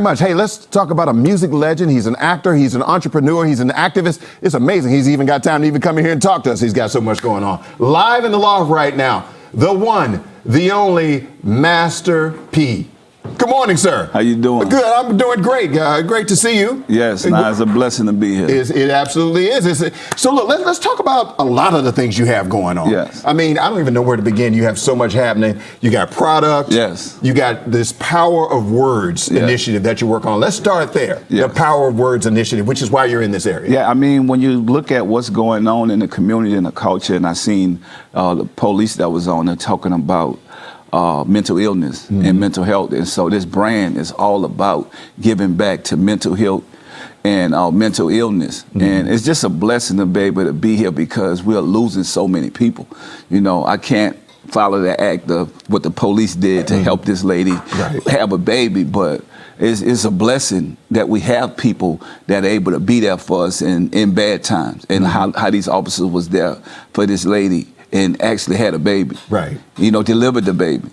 Much. Hey, let's talk about a music legend. He's an actor, he's an entrepreneur, he's an activist. It's amazing. He's even got time to even come in here and talk to us. He's got so much going on. Live in the loft right now, the one, the only Master P. Good morning, sir. How you doing? Good. I'm doing great. Great to see you. Yes, it's a blessing to be here. It absolutely is. So look, let's talk about a lot of the things you have going on. Yes. I mean, I don't even know where to begin. You have so much happening. You got product. Yes. You got this Power of Words initiative that you work on. Let's start there. Yes. The Power of Words initiative, which is why you're in this area. Yeah, I mean, when you look at what's going on in the community and the culture, and I seen the police that was on there talking about mental illness and mental health. And so this brand is all about giving back to mental health and mental illness. And it's just a blessing to be able to be here because we're losing so many people. You know, I can't follow the act of what the police did to help this lady have a baby, but it's a blessing that we have people that are able to be there for us in bad times, and how these officers was there for this lady and actually had a baby. Right. You know, delivered the baby.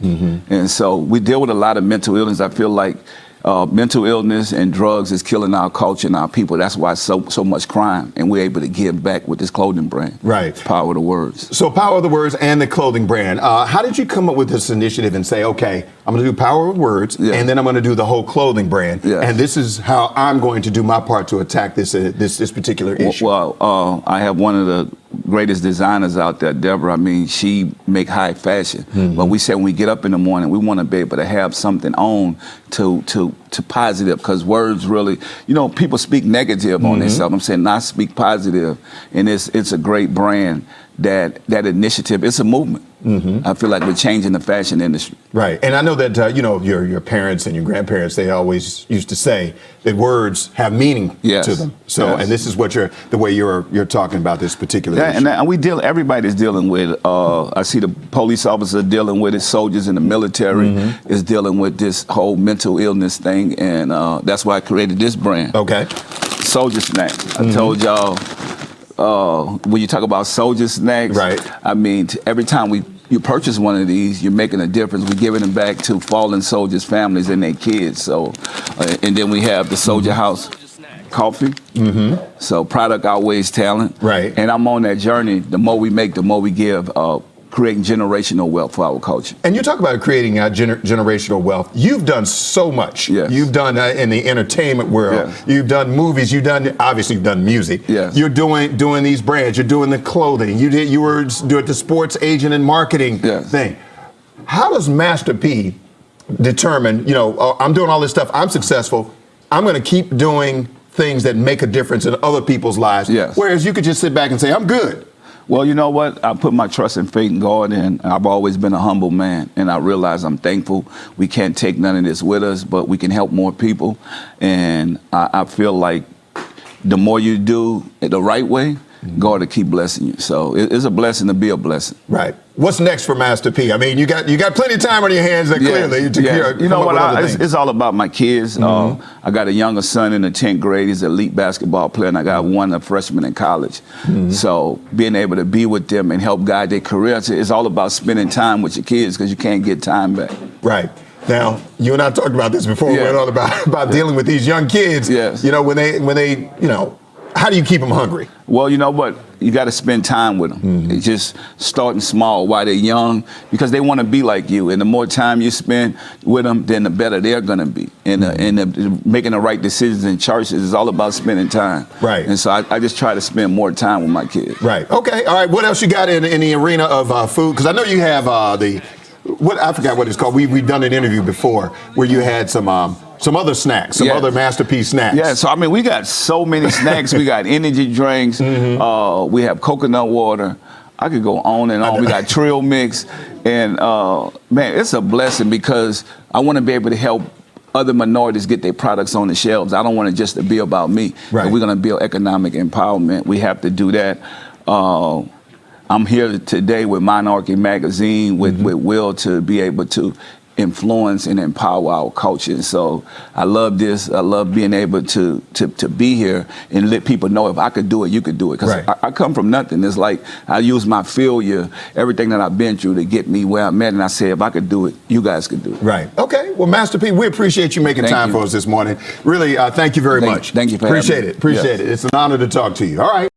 And so we deal with a lot of mental illness. I feel like mental illness and drugs is killing our culture and our people. That's why so much crime, and we're able to give back with this clothing brand. Right. Power of the Words. So Power of the Words and the clothing brand. How did you come up with this initiative and say, okay, I'm going to do Power of Words, and then I'm going to do the whole clothing brand, and this is how I'm going to do my part to attack this particular issue? Well, I have one of the greatest designers out there, Deborah. I mean, she make high fashion. But we said when we get up in the morning, we want to be able to have something on to positive, because words really, you know, people speak negative on themselves. I'm saying not speak positive, and it's a great brand. That initiative, it's a movement. I feel like we're changing the fashion industry. Right, and I know that you know, your parents and your grandparents, they always used to say that words have meaning to them. So, and this is what the way you're talking about this particular issue. And we deal. Everybody's dealing with. I see the police officers dealing with it. Soldiers in the military is dealing with this whole mental illness thing, and that's why I created this brand. Okay. Soldier Snacks. I told y'all. When you talk about soldier snacks, I mean, every time you purchase one of these, you're making a difference. We're giving them back to fallen soldiers' families and their kids. So, and then we have the Soldier House coffee. So product outweighs talent. Right. And I'm on that journey. The more we make, the more we give. Creating generational wealth for our culture. And you talk about creating generational wealth. You've done so much. Yes. You've done in the entertainment world. Yes. You've done movies. Obviously you've done music. Yes. You're doing these brands. You're doing the clothing. You were doing the sports agent and marketing thing. How does Master P determine, you know, I'm doing all this stuff, I'm successful, I'm going to keep doing things that make a difference in other people's lives, whereas you could just sit back and say, I'm good? Well, you know what? I put my trust and faith in God, and I've always been a humble man. And I realize I'm thankful. We can't take none of this with us, but we can help more people. And I feel like the more you do it the right way, God will keep blessing you. So it's a blessing to be a blessing. Right. What's next for Master P? I mean, you got plenty of time on your hands clearly. You know what? It's all about my kids. I got a younger son in the 10th grade. He's an elite basketball player, and I got one a freshman in college. So being able to be with them and help guide their career, it's all about spending time with your kids, because you can't get time back. Right. Now, you and I talked about this before we went on about dealing with these young kids. Yes. You know, when they, you know, how do you keep them hungry? Well, you know what? You got to spend time with them. It's just starting small while they're young, because they want to be like you. And the more time you spend with them, then the better they're going to be. And making the right decisions in churches is all about spending time. Right. And so I just try to spend more time with my kids. Right. Okay. All right. What else you got in the arena of food? Because I know you have I forgot what it's called. We've done an interview before where you had some other snacks, other Master P snacks. Yeah, so I mean, we got so many snacks. We got energy drinks. We have coconut water. I could go on and on. We got Trill Mix. And man, it's a blessing, because I want to be able to help other minorities get their products on the shelves. I don't want it just to be about me. Right. If we're going to build economic empowerment, we have to do that. I'm here today with Monarchy Magazine, with Will, to be able to influence and empower our culture. And so I love this. I love being able to be here and let people know if I could do it, you could do it. Because I come from nothing. It's like I use my failure, everything that I've been through to get me where I'm at. And I say, if I could do it, you guys could do it. Right. Okay. Well, Master P, we appreciate you making time for us this morning. Really, thank you very much. Thank you for having me. Appreciate it. Appreciate it. It's an honor to talk to you. All right.